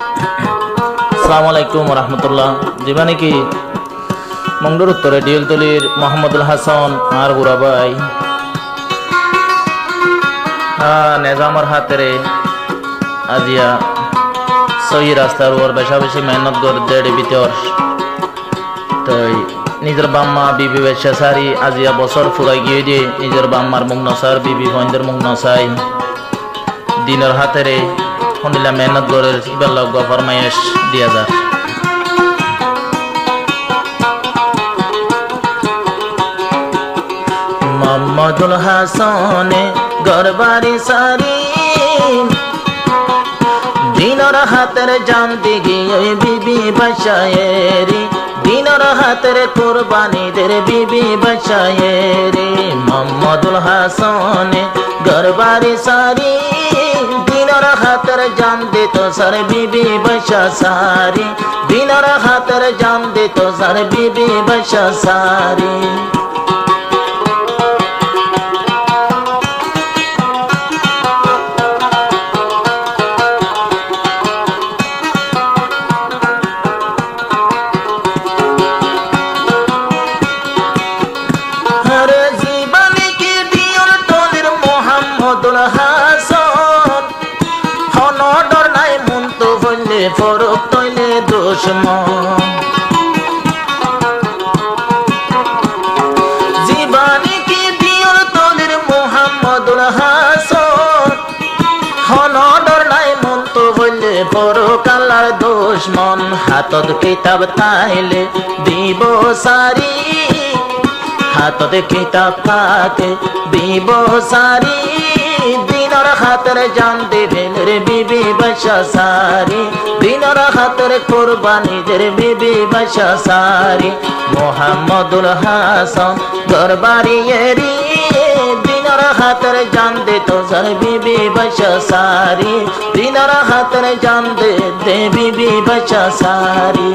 আসসালামু আলাইকুম রহমতুল্লাহ। জীবানি কি মংডুর উত্তরে ডিলতলির মোহাম্মদুল হাসান আর গুরাবাই নেজামর হাতেরে আজিয়া সহি রাস্তার ওর বেশা বেশি মেহনত করে দেড় ভিতর তই নিজের বাম্মা বিবি বেশা সারি আজিয়া বছর ফুরাই গিয়ে দিয়ে নিজের বাম্মার মুখ নসার বিবি বন্ধের মুখ নসাই দিনের হাতেরে শুনিলা মেহনত করে বেলা ফরমাইশ দিয়া যা মোহাম্মদুল হাসানে গরবারি সারি দিনর হাতের জান দিগিয়ে বিবি বাসায়েরি দিনর হাতের কুরবানিদের বিবি বাসায়েরি মোহাম্মদুল হাসানে গরবারি সারি দিনর হাতের জান দিত সর বিবি বাসা সারি দিনর হাতের জান দিত সর বিবি বাসা সারি ফরক তৈলে দুশ্মন জীবানী কি দিয়র তলির মোহাম্মদুল হাসান হনডর নাই মন তো বললে ফরক আল্লাহর দুশ্মন হাতত কিতাব তাইলে দিব সারি হাতত কিতাব থাকে দিব সারি দিনর হাতের জান দেবেন রে বিবি বাসা সারি দিনর হাতের কোরবানিদের বিবি বাসা সারি মোহাম্মদুল হাসান দরবারি এরি দিনর হাতের জান দে তো সর বিবি বাসা সারি দিনর হাতের জান দে বিবি বাসা সারি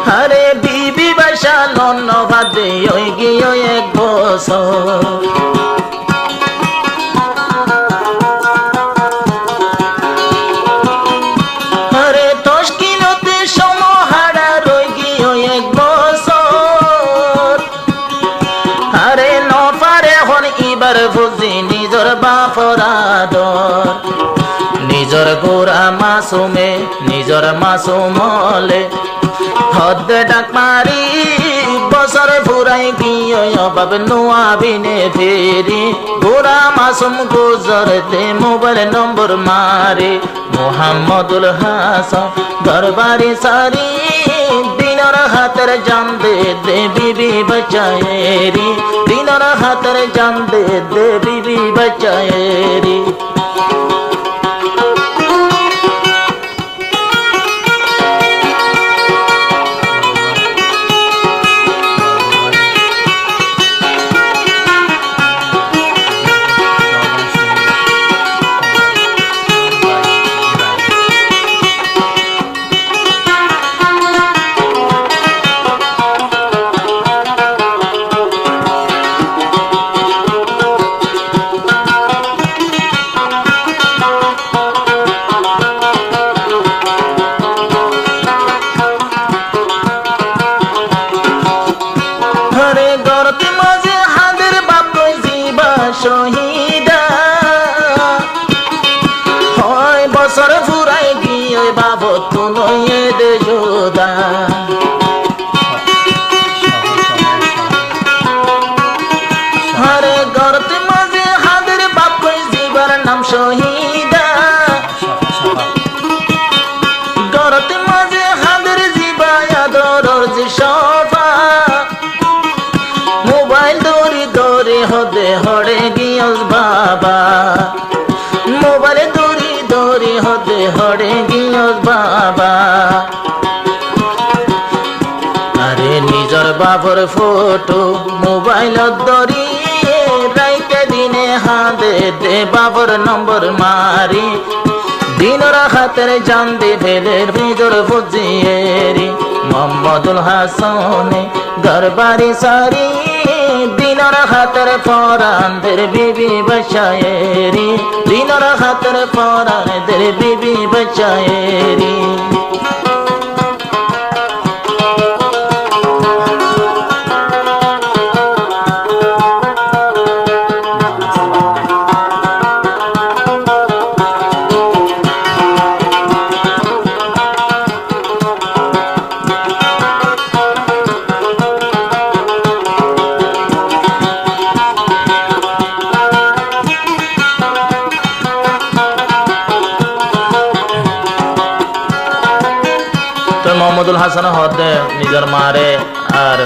হরে বিবি বাসা লন্ন ভাদে ওই গিয়ে এক বছর হরে তশকিলতে সমহারা রই গিয়ে এক বছর হরে নফারে হন ইবার বুঝি নিজর বাপর আদর নিজর গোরা মাসুমে নিজর মাসুমলে হদ ডাক মারি বছর ফুরাই গিয়ে অভাব নোয়াবিনে ফেরি গোরা মাসুম গুজর দে মোবাইল নম্বর মারে মোহাম্মদুল হাসান দরবারি সারি দিনর হাতের জান দে বিবি বাচায়েরি দিনর হাতের জান দে বিবি বাচায়েরি হদে হড়ে গিয়স বাবা মোবাইল দৌড়ি দৌড়ি হদে হড়ে গিয়স বাবা আরে নিজর বাবর ফটো মোবাইল দরি রাইতে দিনে হাদে দে বাবর নম্বর মারি দিনর হাতের জান দে ফেলে নিজর বুঝিয়েরি মোহাম্মদুল হাসানে ঘরবাড়ি সারি দিনর হাতের ফরানদের বিবি বসায়েরি দিনর হাতের ফরানদের বিবি বসায়েরি মোহাম্মদুল হাসান হদে নিজের মারে আর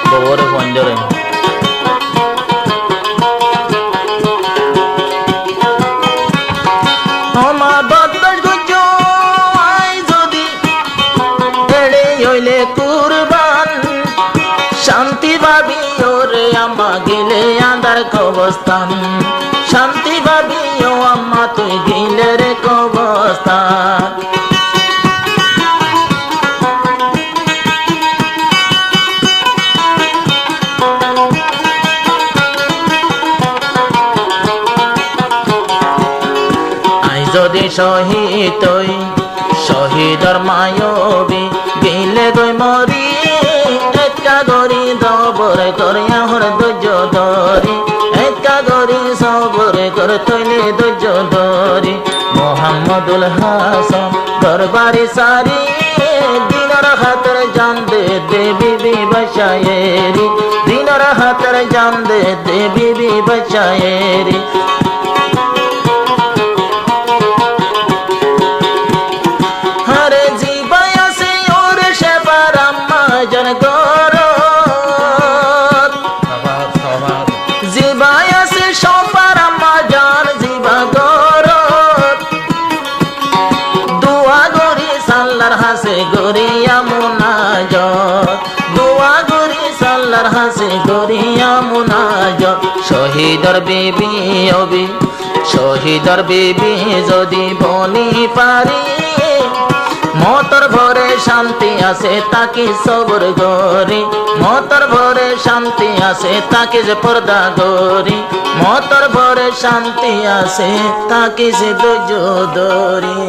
বউরে পঞ্জরে আমার বদল গুজো আই যদি এড়ে হইলে কুরবান শান্তি ভাবি ওরে আমা গেলে আন্দার কবস্থান শান্তি ভাবি ও আম্মা তুই গেলে রে কবস্থান যদি শহীদ শহীদর মায়বী গেলে গই মরি একা গরি দবর করে হর ধৈর্য ধরি একা গরি সবর করে তৈলে ধৈর্য ধরি মোহাম্মদুল হাসান ঘরবাড়ি সারি দিনর হাতের জান দে দে বিবি বসায়েরি দিনর হাতের জান দে দে বিবি বসায়েরি হাসে গরিয়া মুনাজত দোয়া গরি সাল্লার হাসে গরিয়া মুনাজত শহীদর বিবি অবি শহীদর বিবি যদি বনি পারি মতর ভরে শান্তি আছে তাকে সবর গরি মতর ভরে শান্তি আছে তাকে যে পর্দা গরি মতর ভরে শান্তি আছে তাকে যে ধৈর্য ধরি।